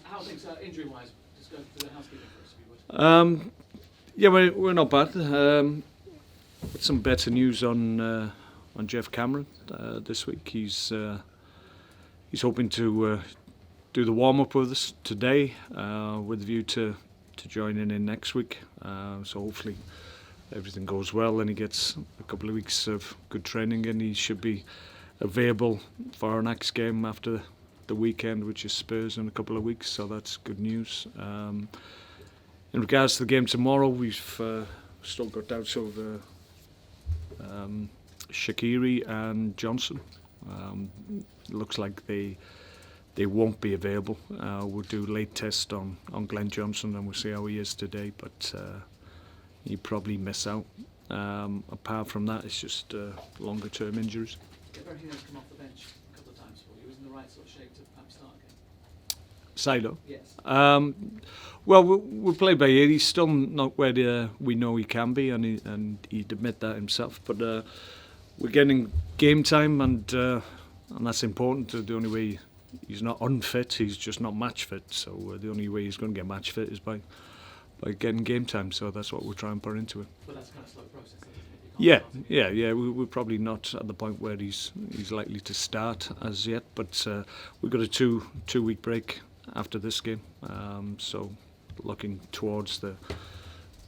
How are things injury-wise? Just go through the housekeeping first, if you would. Yeah, we're not bad. Some better news on Jeff Cameron this week. He's hoping to do the warm-up with us today, with a view to joining in next week. So hopefully everything goes well and he gets a couple of weeks of good training and he should be available for our next game after the weekend, which is Spurs in a couple of weeks. So that's good news. In regards to the game tomorrow, we've still got doubts over Shaqiri and Johnson. Looks like they won't be available. We'll do late test on Glenn Johnson and we'll see how he is today, but he'll probably miss out. Apart from that, it's just longer term injuries. Everything has come off the bench a couple of times for you. Isn't the right sort of shape to perhaps start again? Silo? Yes. Well, we'll play by ear. He's still not where we know he can be, and he'd admit that himself. But we're getting game time, and that's important. The only way he's not unfit, he's just not match fit. So the only way he's going to get match fit is by getting game time. So that's what we'll try and put into it. But that's kind of a slow process, isn't it? Yeah. We're probably not at the point where he's likely to start as yet. But we've got a two week break after this game. So looking towards the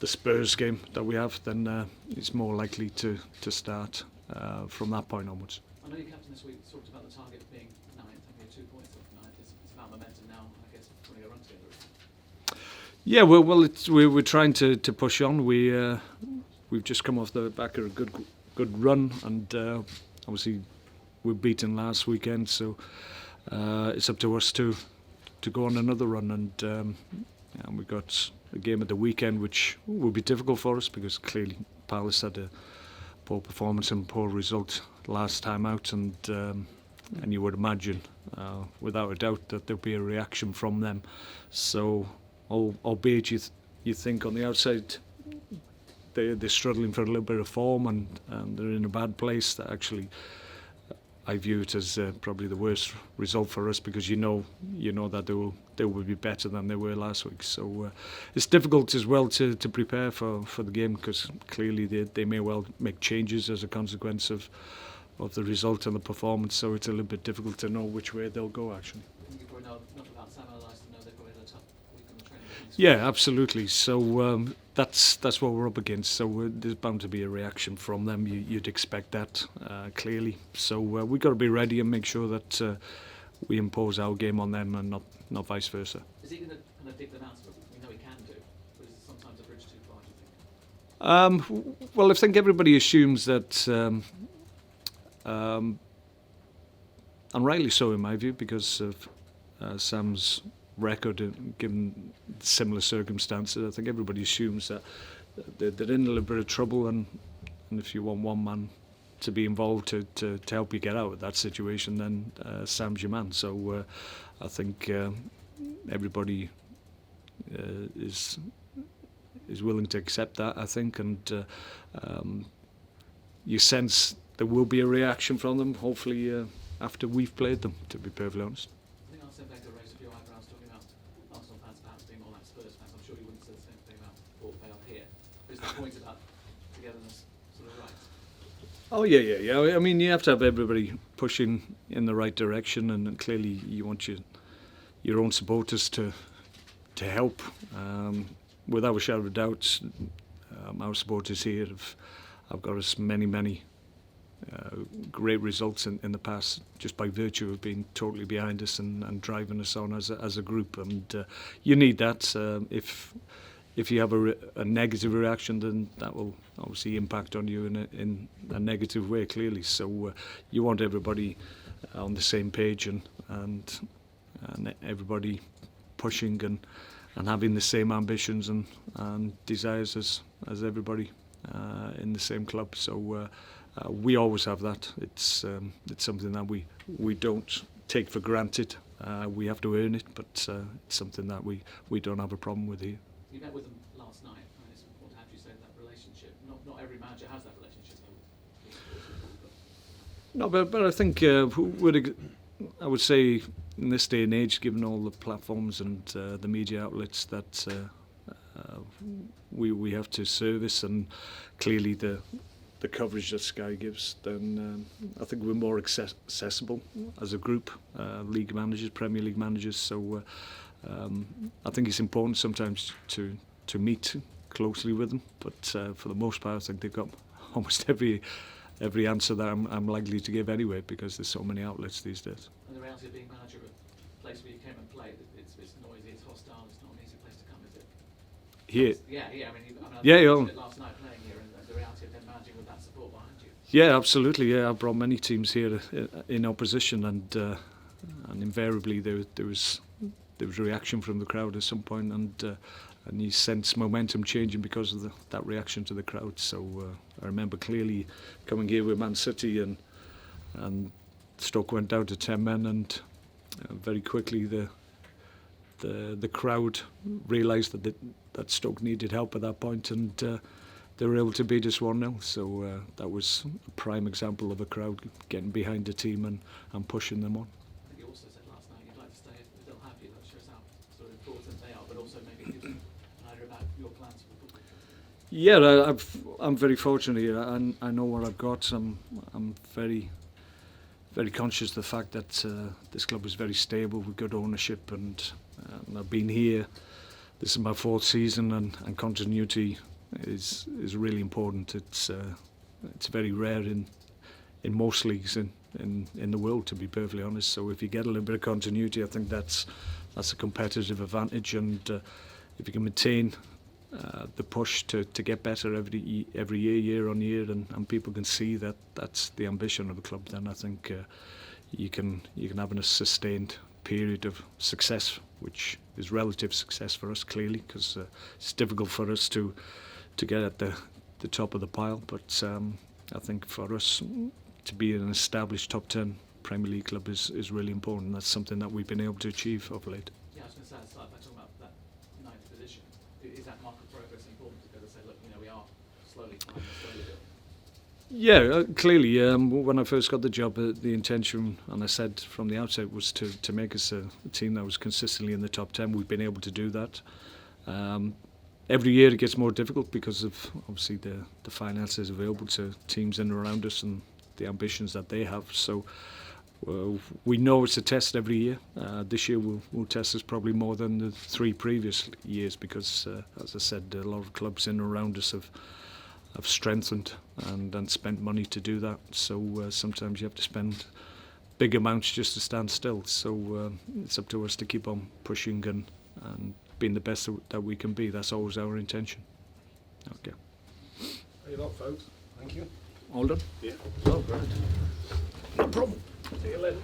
Spurs game that we have, then it's more likely to start from that point onwards. I know your captain this week talked about the target being 9th, having you 2 points off 9th. It's about momentum now, I guess, putting a run together. Yeah, we're trying to push on. We've just come off the back of a good run, and obviously we're beaten last weekend, so it's up to us to go on another run, and we've got a game at the weekend which will be difficult for us because clearly Palace had a poor performance and poor result last time out, and you would imagine without a doubt that there'll be a reaction from them. So albeit you think on the outside they're struggling for a little bit of form and they're in a bad place, that actually I view it as probably the worst result for us, because you know that they will be better than they were last week. So it's difficult as well to prepare for the game, because clearly they may well make changes as a consequence of the result and the performance. So it's a little bit difficult to know which way they'll go actually. You probably know enough about Sam Allardyce to know they've probably had a tough week on the training. Yeah, absolutely. So that's what we're up against. So there's bound to be a reaction from them. You'd expect that clearly. So we've got to be ready and make sure that we impose our game on them and not vice versa. Is he going to kind of dig them out? We know he can do, but is it sometimes a bridge too far, do you think? Well, I think everybody assumes that, and rightly so in my view, because of Sam's record, given similar circumstances. I think everybody assumes that they're in a little bit of trouble, and if you want one man to be involved to help you get out of that situation, then Sam's your man. So I think everybody is willing to accept that, I think, and you sense there will be a reaction from them, hopefully after we've played them, to be perfectly honest. I think Arsene Wenger raised a few eyebrows talking about Arsenal fans perhaps being more like Spurs fans. I'm sure he wouldn't say the same thing about Port Vale here. Is the point about togetherness sort of right? Oh yeah. I mean, you have to have everybody pushing in the right direction, and clearly you want your own supporters to help. Without a shadow of a doubt, our supporters here have got us many great results in the past, just by virtue of being totally behind us and driving us on as a group. And you need that. If you have a negative reaction, then that will obviously impact on you in a negative way, clearly. So you want everybody on the same page and everybody pushing and having the same ambitions and desires as everybody in the same club. So we always have that. It's something that we don't take for granted. We have to earn it, but it's something that we don't have a problem with here. You met with them last night. I mean, it's important to have you say that relationship. Not every manager has that relationship. No, but I think I would say in this day and age, given all the platforms and the media outlets that we have to service, and clearly the coverage that Sky gives, then I think we're more accessible as a group, league managers, Premier League managers. So I think it's important sometimes to meet closely with them, but for the most part I think they've got almost every answer that I'm likely to give anyway, because there's so many outlets these days. And the reality of being manager of a place where you came and played, it's noisy, it's hostile, it's not an easy place to come, is it? Here? Yeah, I mean, Yeah, mentioned it last night playing here, and the reality of them managing with that support behind you. Yeah, absolutely. Yeah, I brought many teams here in opposition, and invariably there was reaction from the crowd at some point, and you sense momentum changing because of that reaction to the crowd. So I remember clearly coming here with Man City, and Stoke went down to 10 men, and very quickly the crowd realised that Stoke needed help at that point, and they were able to beat us 1-0. So that was a prime example of a crowd getting behind the team and pushing them on. I think you also said last night you'd like to stay if they'll have you. That shows how sort of important they are, but also maybe gives an idea about your plans for the football. Yeah, I'm very fortunate here. I know what I've got. I'm very, very conscious of the fact that this club is very stable with good ownership, and I've been here. This is my 4th season, and continuity is really important. It's very rare in most leagues in the world, to be perfectly honest. So if you get a little bit of continuity, I think that's a competitive advantage, and if you can maintain the push to get better every year on year, and people can see that that's the ambition of the club, then I think you can have a sustained period of success, which is relative success for us, clearly, because it's difficult for us to get at the top of the pile. But I think for us to be an established top 10 Premier League club is really important. That's something that we've been able to achieve of late. Yeah, I was going to say, I'd start by talking about that 9th position. Is that mark of progress important to go to say, look, we are slowly climbing, slowly building? Yeah, clearly. When I first got the job, the intention, and I said from the outset, was to make us a team that was consistently in the top 10. We've been able to do that. Every year it gets more difficult because of obviously the finances available to teams in and around us and the ambitions that they have. So we know it's a test every year. This year will test us probably more than the 3 previous years, because as I said, a lot of clubs in and around us have strengthened and spent money to do that. So sometimes you have to spend big amounts just to stand still. So it's up to us to keep on pushing and being the best that we can be. That's always our intention. Okay. Thank you lot, folks. Thank you. All done? Yeah. Oh, great. No problem. See you later.